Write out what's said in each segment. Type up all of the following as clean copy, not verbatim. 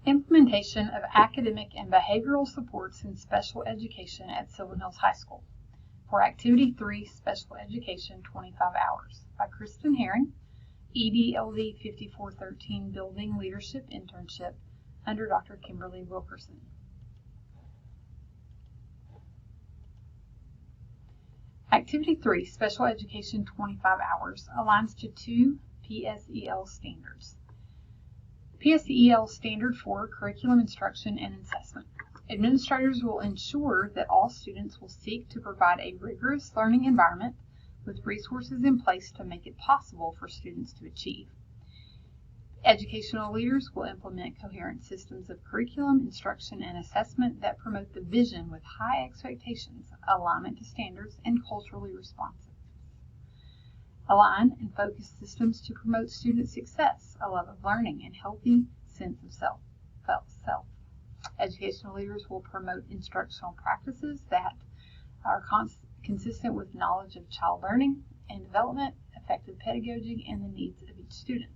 Implementation of academic and behavioral supports in special education at Sylvan Hills High School for Activity 3, Special Education, 25 Hours by Kristen Herring, EDLD 5413 Building Leadership Internship under Dr. Kimberly Wilkerson. Activity 3, Special Education 25 Hours, aligns to two PSEL standards. PSEL Standard 4, Curriculum Instruction and Assessment. Administrators will ensure that all students will seek to provide a rigorous learning environment with resources in place to make it possible for students to achieve. Educational leaders will implement coherent systems of curriculum, instruction, and assessment that promote the vision with high expectations, alignment to standards, and culturally responsive. Align and focus systems to promote student success, a love of learning, and healthy sense of self. Educational leaders will promote instructional practices that are consistent with knowledge of child learning and development, effective pedagogy, and the needs of each student.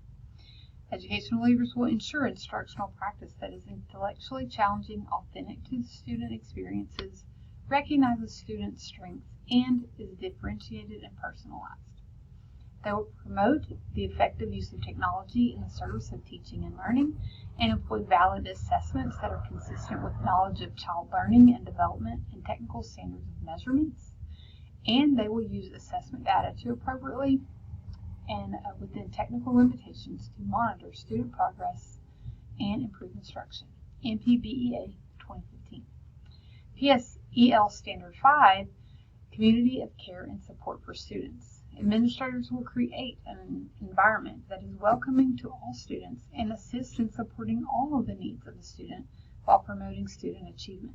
Educational leaders will ensure instructional practice that is intellectually challenging, authentic to student experiences, recognizes students' strengths, and is differentiated and personalized. They will promote the effective use of technology in the service of teaching and learning and employ valid assessments that are consistent with knowledge of child learning and development and technical standards of measurements. And they will use assessment data to appropriately and within technical limitations to monitor student progress and improve instruction. NPBEA 2015. PSEL Standard 5, Community of Care and Support for Students. Administrators will create an environment that is welcoming to all students and assist in supporting all of the needs of the student while promoting student achievement.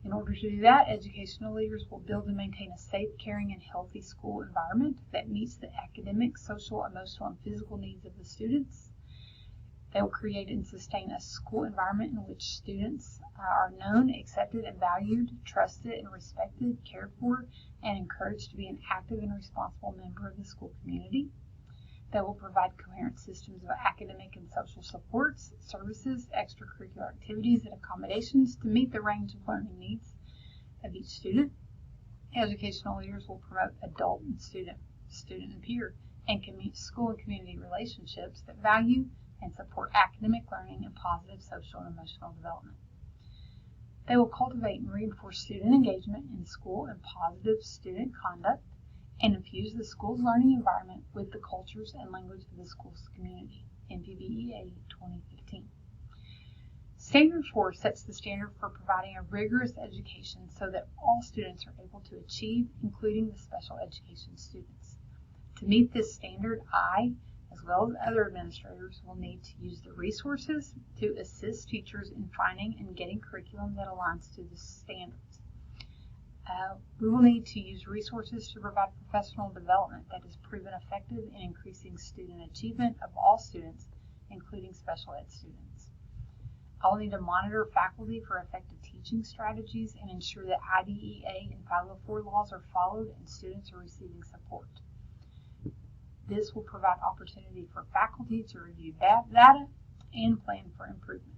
In order to do that, educational leaders will build and maintain a safe, caring, and healthy school environment that meets the academic, social, emotional, and physical needs of the students. They will create and sustain a school environment in which students are known, accepted, and valued, trusted, and respected, cared for, and encouraged to be an active and responsible member of the school community. They will provide coherent systems of academic and social supports, services, extracurricular activities, and accommodations to meet the range of learning needs of each student. Educational leaders will promote adult and student and peer, and school and community relationships that value and support academic learning and positive social and emotional development. They will cultivate and reinforce student engagement in school and positive student conduct, and infuse the school's learning environment with the cultures and language of the school's community. NPBEA 2015. Standard 4 sets the standard for providing a rigorous education so that all students are able to achieve, including the special education students. To meet this standard, I, as well as other administrators, will need to use the resources to assist teachers in finding and getting curriculum that aligns to the standards. We will need to use resources to provide professional development that is proven effective in increasing student achievement of all students, including special ed students. I will need to monitor faculty for effective teaching strategies and ensure that IDEA and 504 laws are followed and students are receiving support. This will provide opportunity for faculty to review data and plan for improvements.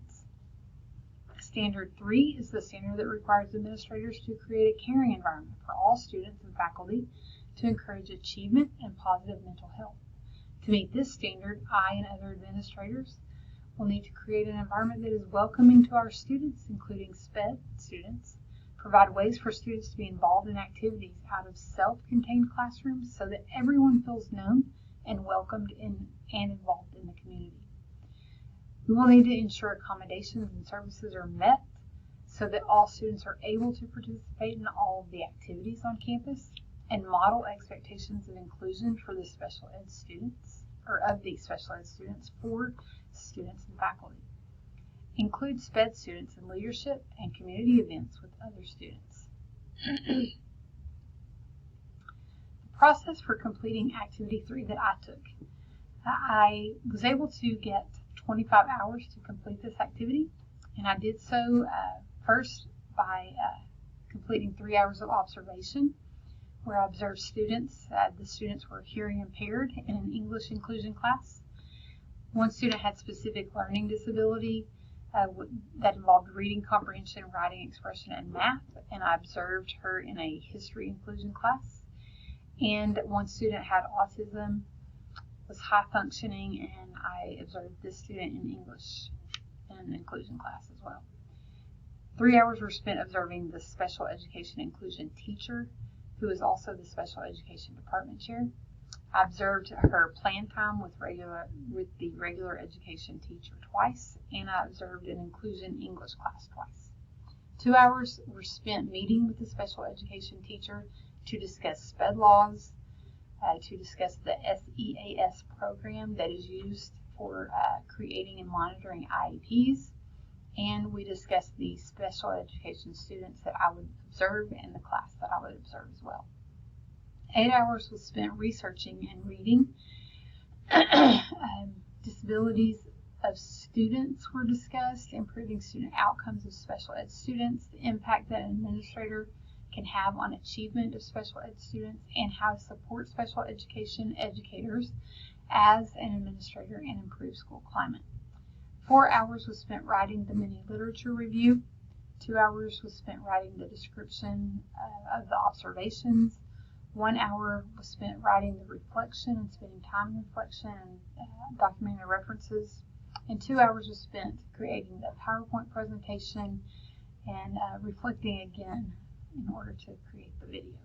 Standard 3 is the standard that requires administrators to create a caring environment for all students and faculty to encourage achievement and positive mental health. To meet this standard, I and other administrators will need to create an environment that is welcoming to our students, including SPED students, provide ways for students to be involved in activities out of self-contained classrooms so that everyone feels known and welcomed and involved in the community. We will need to ensure accommodations and services are met so that all students are able to participate in all of the activities on campus, and model expectations of inclusion for the special ed students, or of the special ed students for students and faculty. Include SPED students in leadership and community events with other students. The process for completing Activity 3 that I took. I was able to get 25 hours to complete this activity, and I did so first by completing 3 hours of observation, where I observed students. The students were hearing impaired in an English inclusion class. One student had specific learning disability that involved reading comprehension, writing expression, and math, and I observed her in a history inclusion class. And one student had autism, was high functioning, and I observed this student in English in an inclusion class as well. 3 hours were spent observing the special education inclusion teacher, who is also the special education department chair. I observed her plan time with the regular education teacher twice, and I observed an inclusion English class twice. 2 hours were spent meeting with the special education teacher to discuss SPED laws, to discuss the SEAS program that is used for creating and monitoring IEPs, and we discussed the special education students that I would observe and the class that I would observe as well. 8 hours was spent researching and reading. Disabilities of students were discussed, improving student outcomes of special ed students, the impact that an administrator can have on achievement of special ed students, and how to support special education educators as an administrator and improve school climate. 4 hours was spent writing the mini literature review. 2 hours was spent writing the description of the observations. 1 hour was spent writing the reflection and spending time in reflection and documenting the references. And 2 hours was spent creating the PowerPoint presentation and reflecting again in order to create the video.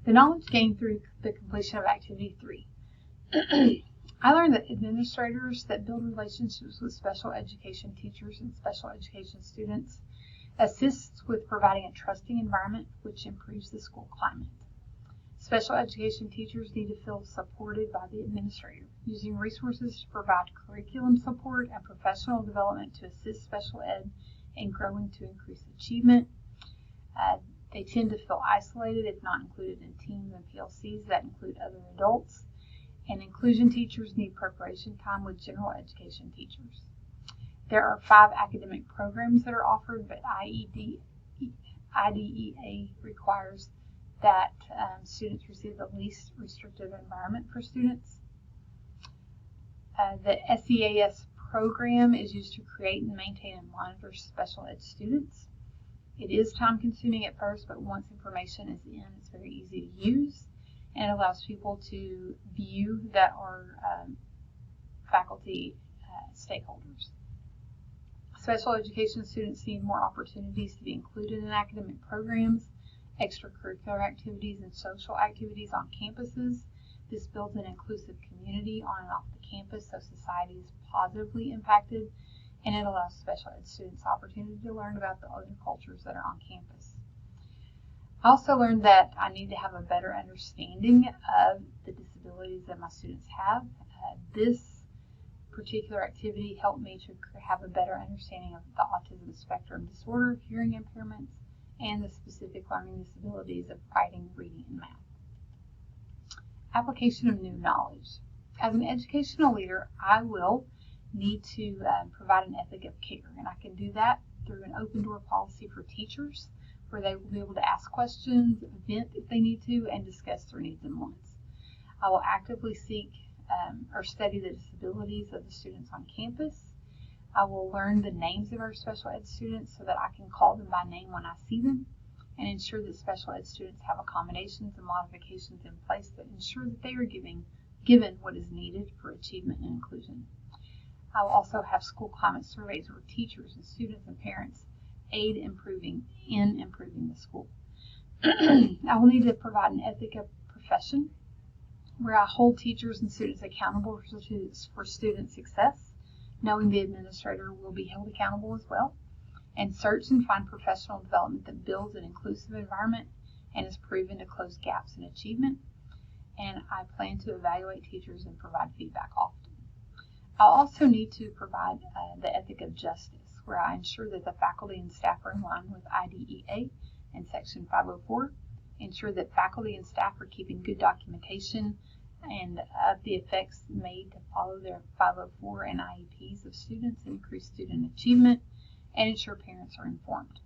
The knowledge gained through the completion of Activity 3. I learned that administrators that build relationships with special education teachers and special education students assists with providing a trusting environment which improves the school climate. Special education teachers need to feel supported by the administrator, using resources to provide curriculum support and professional development to assist special ed in growing to increase achievement. They tend to feel isolated if not included in teams and PLCs that include other adults. And inclusion teachers need preparation time with general education teachers. There are 5 academic programs that are offered, but IDEA requires that students receive the least restrictive environment for students. The SEAS program is used to create and maintain and monitor special ed students. It is time consuming at first, but once information is in, it's very easy to use, and it allows people to view that are faculty stakeholders. Special education students need more opportunities to be included in academic programs, extracurricular activities, and social activities on campuses. This builds an inclusive community on and off the campus so society is positively impacted, and it allows special ed students opportunity to learn about the other cultures that are on campus. I also learned that I need to have a better understanding of the disabilities that my students have. This particular activity helped me to have a better understanding of the autism spectrum disorder, hearing impairments, and the specific learning disabilities of writing, reading, and math. Application of new knowledge. As an educational leader, I will need to provide an ethic of care, and I can do that through an open door policy for teachers, where they will be able to ask questions, vent if they need to, and discuss their needs and wants. I will actively seek or study the disabilities of the students on campus. I will learn the names of our special ed students so that I can call them by name when I see them, and ensure that special ed students have accommodations and modifications in place that ensure that they are given what is needed for achievement and inclusion. I will also have school climate surveys where teachers and students and parents aid in improving the school. I will need to provide an ethic of profession where I hold teachers and students accountable for student success, knowing the administrator will be held accountable as well, and search and find professional development that builds an inclusive environment and is proven to close gaps in achievement. And I plan to evaluate teachers and provide feedback often. I'll also need to provide the ethic of justice, where I ensure that the faculty and staff are in line with IDEA and Section 504, ensure that faculty and staff are keeping good documentation and of the effects made to follow their 504 and IEPs of students and increase student achievement, and ensure parents are informed.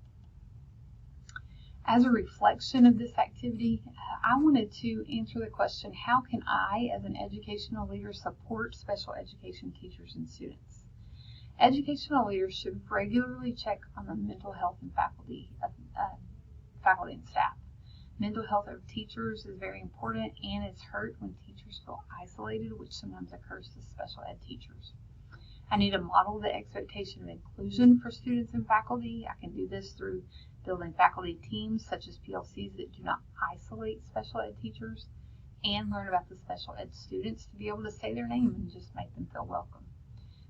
As a reflection of this activity, I wanted to answer the question, how can I, as an educational leader, support special education teachers and students? Educational leaders should regularly check on the mental health and faculty and staff. Mental health of teachers is very important, and it's hurt when teachers feel isolated, which sometimes occurs to special ed teachers. I need to model the expectation of inclusion for students and faculty. I can do this through building faculty teams such as PLCs that do not isolate special ed teachers, and learn about the special ed students to be able to say their name and just make them feel welcome.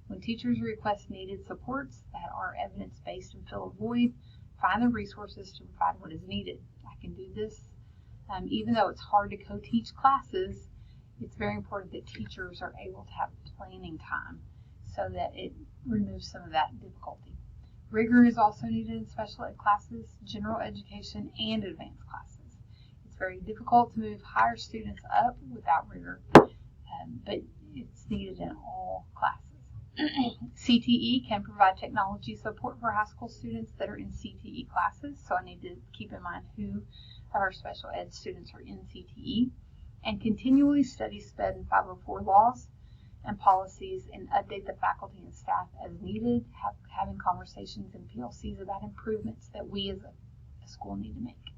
When teachers request needed supports that are evidence-based and fill a void, find the resources to provide what is needed. I can do this even though it's hard to co-teach classes. It's very important that teachers are able to have planning time so that it removes some of that difficulty. Rigor is also needed in special ed classes, general education, and advanced classes. It's very difficult to move higher students up without rigor, but it's needed in all classes. CTE can provide technology support for high school students that are in CTE classes, so I need to keep in mind who of our special ed students are in CTE, and continually study SPED and 504 laws and policies and update the faculty and staff as needed, having conversations in PLCs about improvements that we as a school need to make.